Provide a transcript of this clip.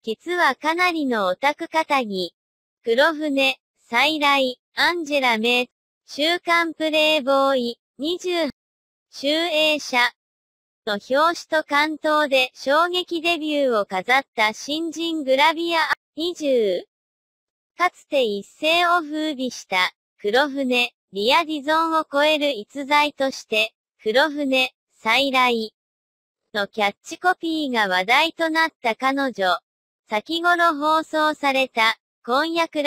実はかなりのオタク肩着。黒船、再来、アンジェラメイ、週刊プレイボーイ、20、集英社の表紙と関東で衝撃デビューを飾った新人グラビア、20。かつて一世を風靡した、黒船、リア・ディゾンを超える逸材として、黒船、再来のキャッチコピーが話題となった彼女。先頃放送された、婚約